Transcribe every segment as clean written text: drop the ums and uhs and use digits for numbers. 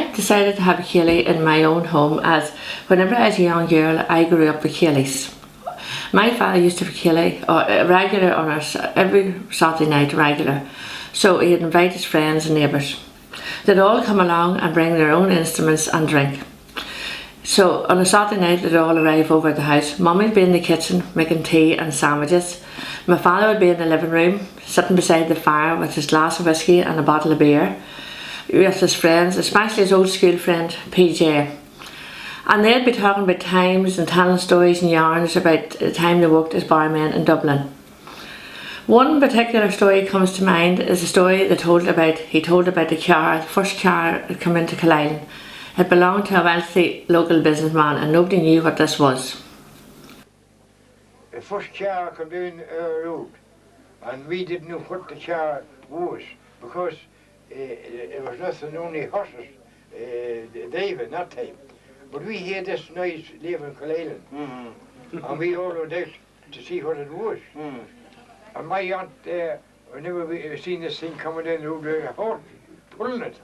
I decided to have a ceilidh in my own home as whenever I was a young girl I grew up with ceilidhs. My father used to have a ceilidh regular on us every Saturday night, regular. So he'd invite his friends and neighbours. They'd all come along and bring their own instruments and drink. So on a Saturday night they'd all arrive over at the house. Mummy would be in the kitchen making tea and sandwiches. My father would be in the living room sitting beside the fire with his glass of whiskey and a bottle of beer with his friends, especially his old school friend PJ. And they'd be talking about times and telling stories and yarns about the time they worked as barmen in Dublin. One particular story comes to mind is a story he told about the first car that came into Ceili-island. It belonged to a wealthy local businessman and nobody knew what this was. The first car came down our road and we didn't know what the car was because it was nothing, only horses driving that time. But we heard this noise leaving Ceili-island and we all went out to see what it was. And my aunt, whenever we seen this thing coming down the road, a horse pulling it.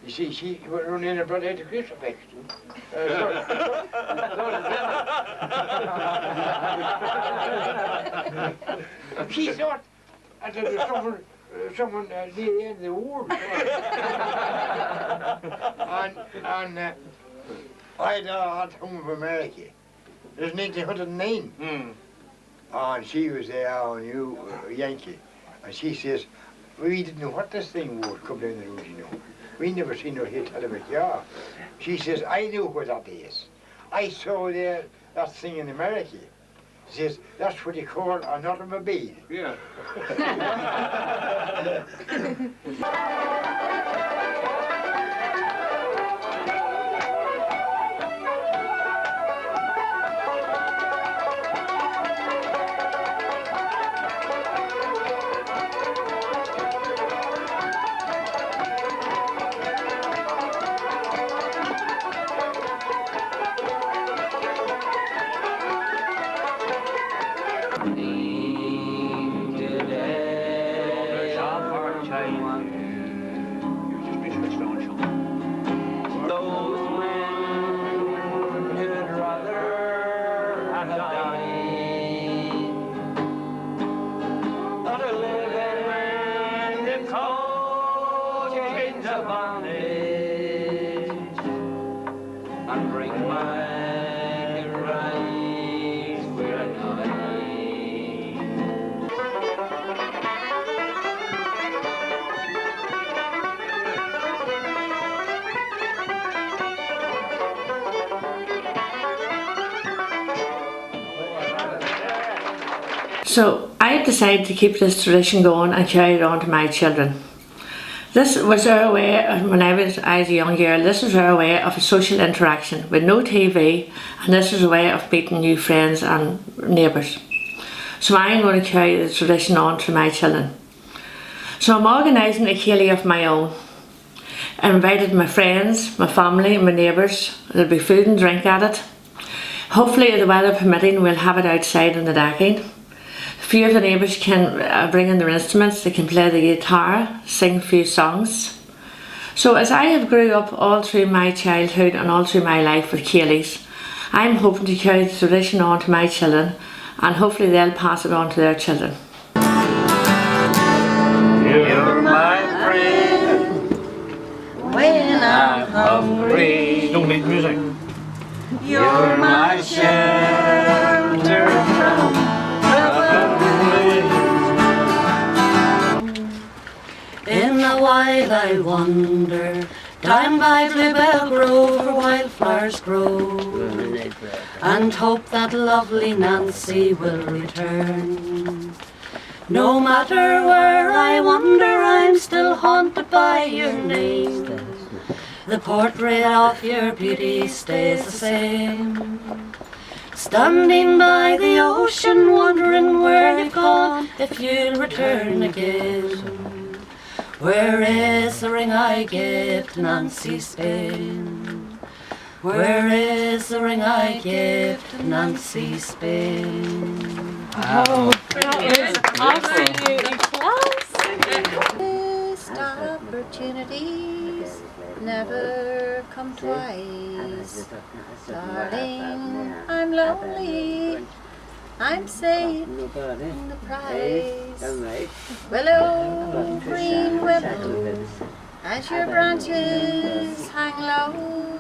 You see, she went running in and brought out the crucifix. She thought that there was someone near the end of the world. and I'd had home from America. It was 1909. And she was there, a new Yankee. And she says, we didn't know what this thing was come down the road, you know. We never seen her hit out of a car. She says, I know what that is. I saw that thing in America. She says, that's what you call an automobile. Yeah. So I decided to keep this tradition going and carry it on to my children. This was our way, when I was a young girl, this was our way of a social interaction with no TV, and this was a way of meeting new friends and neighbours. So I'm going to carry the tradition on to my children. So I'm organising a ceilidh of my own. I invited my friends, my family, my neighbours. There'll be food and drink at it. Hopefully, the weather permitting, we'll have it outside on the decking. A few of the neighbours can bring in their instruments. They can play the guitar, sing a few songs. So as I have grew up all through my childhood and all through my life with ceilidhs, I'm hoping to carry the tradition on to my children, and hopefully they'll pass it on to their children. You're my friend when I'm hungry. Don't need music. You're my shelter from in the wild I wander, down by Bluebell Grove where wildflowers grow, and hope that lovely Nancy will return. No matter where I wander, I'm still haunted by your name. The portrait of your beauty stays the same. Standing by the ocean, wondering where you've gone, if you'll return again. Where is the ring I gave to Nancy Spain? Where is the ring I gave to Nancy Spain? Oh, that was absolutely class! opportunities never come twice. Darling, I'm lonely, I'm saving the prize. Willow, green willow, as your branches hang low,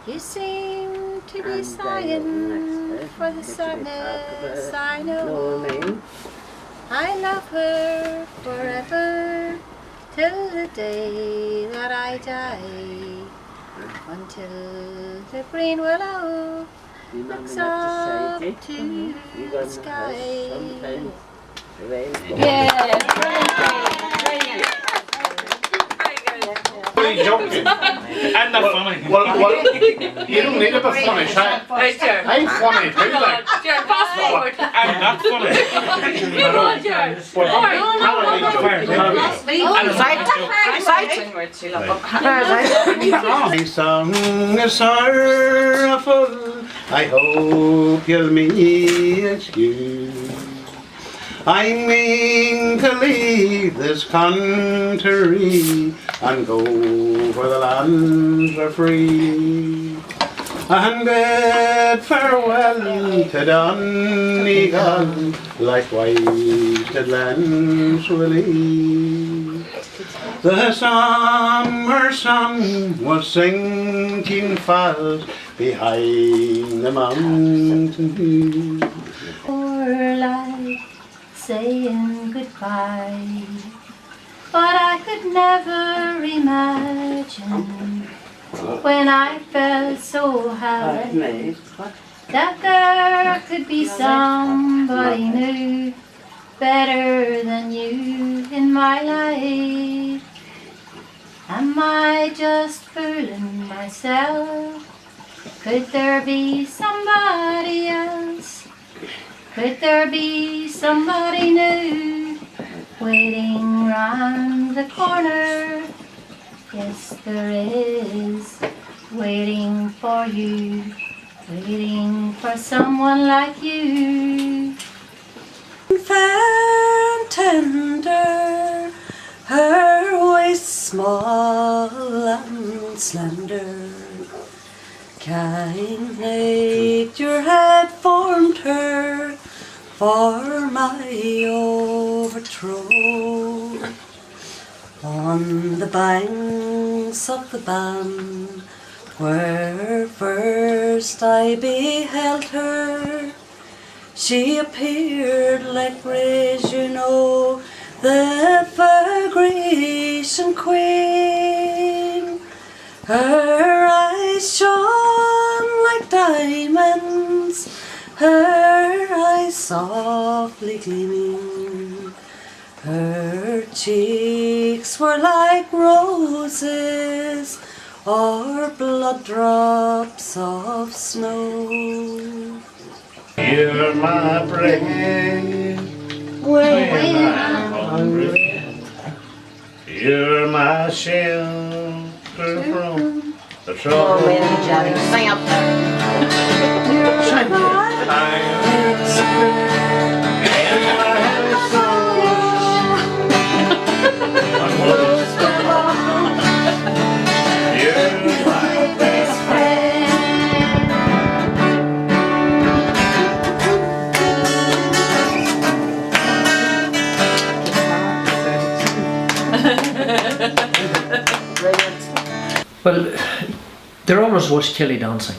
you seem to be sighing for the sadness I know. I love her forever, till the day that I die, until the green willow looks up to the sky. Joking. I'm not funny. Well, you don't need to be funny, Shane. I'm funny too, like. I'm not funny. My song is sorrowful, I hope you'll me excuse. I mean to leave this country and go where the lands are free, and bid farewell to Donegal, likewise to Glen. The summer sun was sinking fast behind the mountain view. Poor life, saying goodbye, but I could never imagine when I felt so happy that there could be somebody new, better than you in my life. Am I just fooling myself? Could there be somebody else? Could there be somebody new waiting round the corner? Yes, there is, waiting for you, waiting for someone like you. Fair and tender, her waist small and slender, kind nature had formed her for my overthrow. On the banks of the Bann, where first I beheld her, she appeared like Grace, you know, the fair Grecian queen. Her eyes shone like diamonds, her eyes softly gleaming. Her cheeks were like roses or blood drops of snow. You're my bread when I'm hungry. You're my shelter from the trouble. Sing up Well, there always was killie dancing.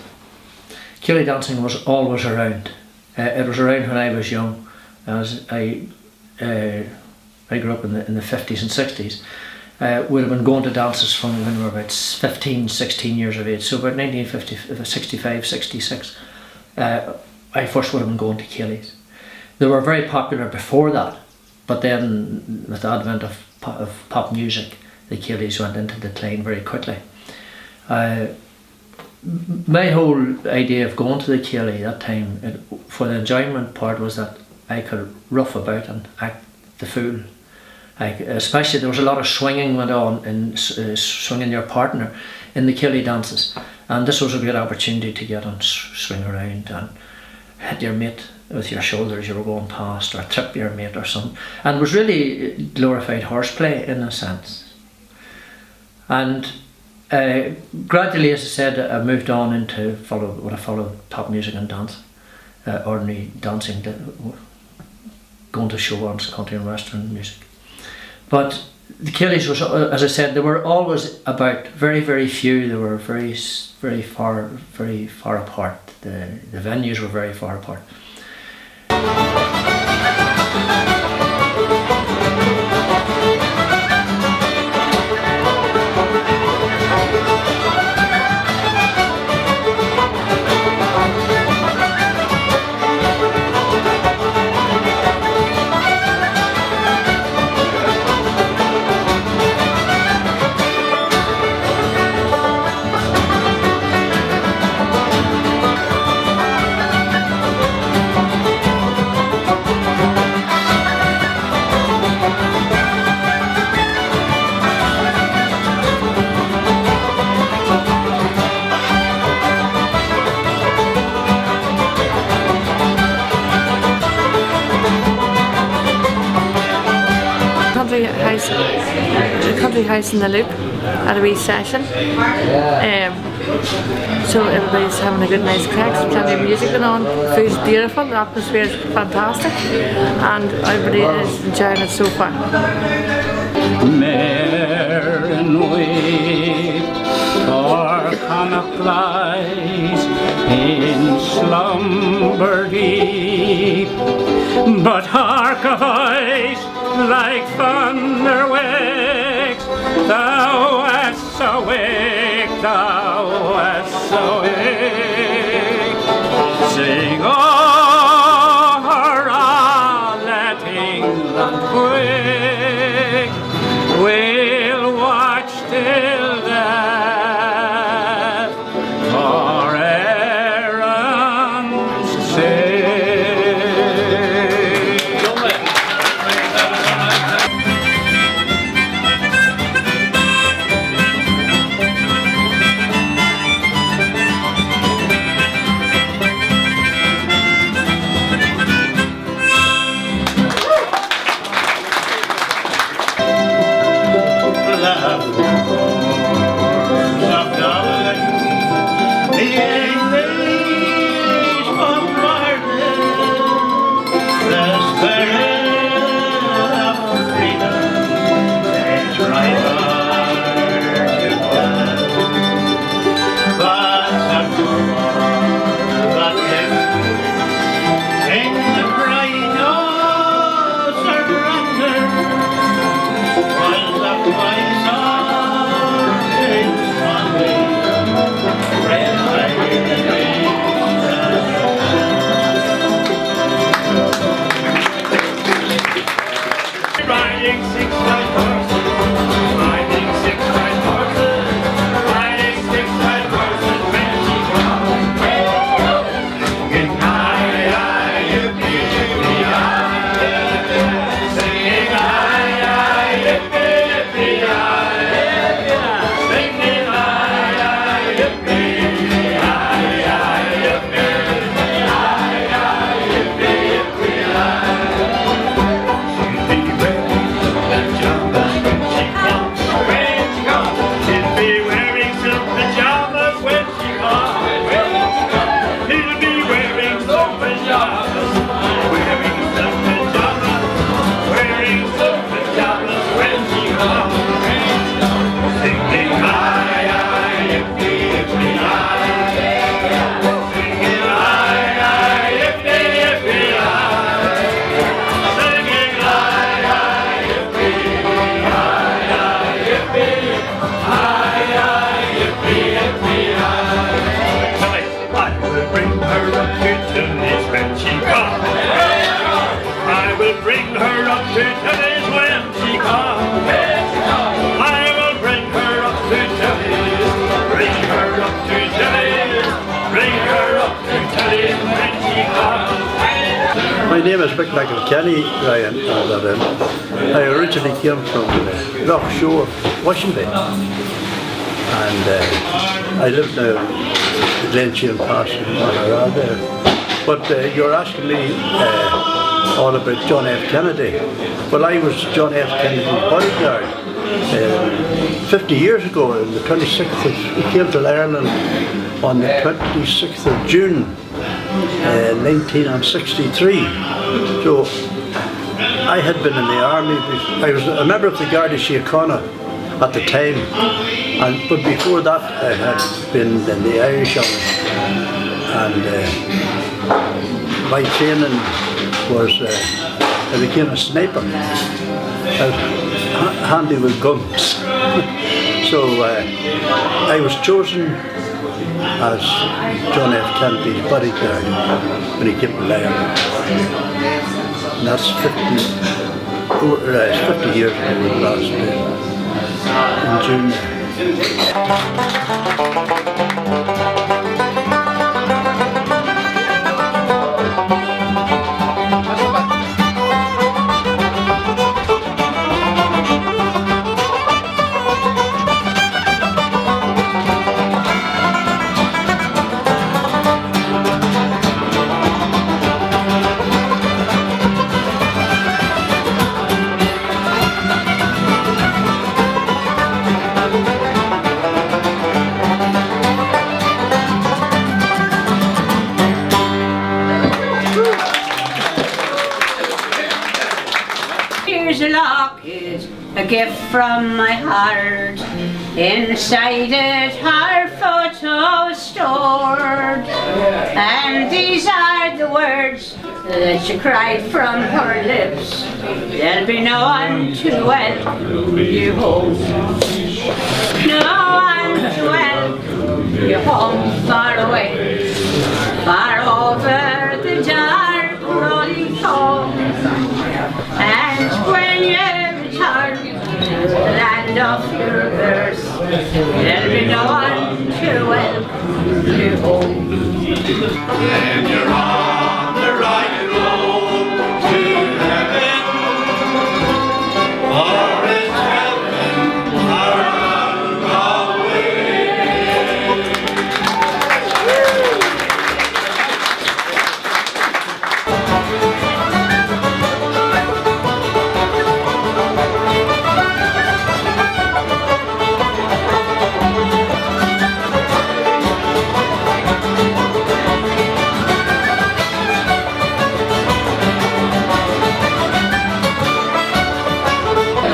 Killie dancing was always around. It was around when I was young. As I grew up in the 50s and 60s. We'd have been going to dances from when we were about 15, 16 years of age. So about 1965, 66, I first would have been going to killies. They were very popular before that, but then with the advent of pop music, the killies went into decline very quickly. My whole idea of going to the killie that time, for the enjoyment part, was that I could rough about and act the fool. Especially there was a lot of swinging went on, and swinging your partner in the killie dances, and this was a great opportunity to get and swing around and hit your mate with your shoulder as you were going past, or trip your mate or something. And it was really glorified horseplay in a sense. And gradually, as I said, I moved on into follow pop music and dance, ordinary dancing, going to show on country and western music. But the Ceili's was, as I said, they were always about very few. They were very far apart. The venues were very far apart. Country house in the Loop at a wee session. So everybody's having a good nice crack, plenty of music going on, food's beautiful, the atmosphere is fantastic, and everybody is enjoying it so far. Mare and weep, for Connacht lies in slumber deep, but hark a voice like thunder wakes, thou hast awake, thou hast awake. Sing, oh, hurrah, let England quake. We'll watch till death for Erin's sake. My name is Michael Kenny, Ryan. I originally came from Rock Shore, Washington, and I live now in Glenshane Pass in Monterey there. But you're asking me all about John F. Kennedy. Well, I was John F. Kennedy's bodyguard 50 years ago, on the 26th of, he came to Ireland on the 26th of June 1963. So I had been in the army. I was a member of the Garda Síochána at the time, but before that I had been in the Irish Army, and my training was I became a sniper. I was handy with guns. So I was chosen as John F. Kennedy's bodyguard when he came to Ireland. And that's 50 years ago last year, in June. Here's a locket, a gift from my heart. Inside it her photos stored, and these are the words that she cried from her lips. There'll be no one to welcome you home. No one to welcome you home, far away, far over the dark rolling foam. And when you return to the land of your birth, there'll be no one to welcome you home. And you're on the right road to heaven, or is heaven far away?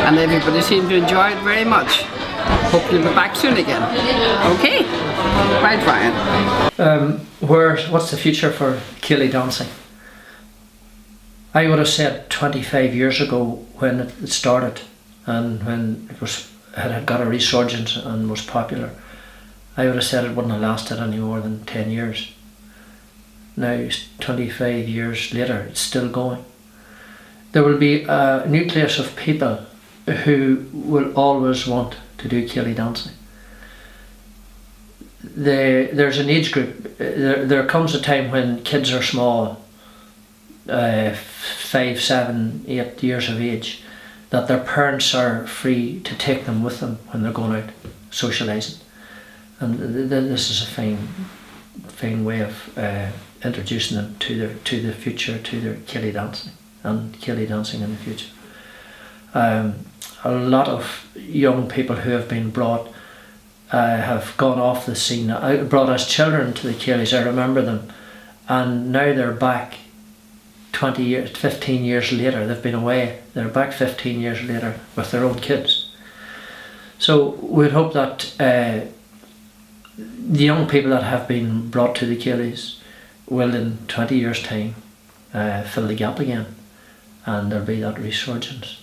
And everybody seemed to enjoy it very much. Hope you'll be back soon again. Okay? Right, Ryan. What's the future for Ceili dancing? I would have said 25 years ago when it started and when it had got a resurgence and was popular, I would have said it wouldn't have lasted any more than 10 years. Now, 25 years later, it's still going. There will be a nucleus of people who will always want to do Ceili dancing. There's an age group. There comes a time when kids are small, 5, 7, 8 years of age, that their parents are free to take them with them when they're going out socialising. And this is a fine way of introducing them to the future, to their Ceili dancing and Ceili dancing in the future. A lot of young people who have been brought have gone off the scene, brought as children to the Ceilis, I remember them, and now they're back 20 years, 15 years later. They've been away, they're back 15 years later with their own kids. So we'd hope that the young people that have been brought to the Ceilis will in 20 years time fill the gap again, and there'll be that resurgence.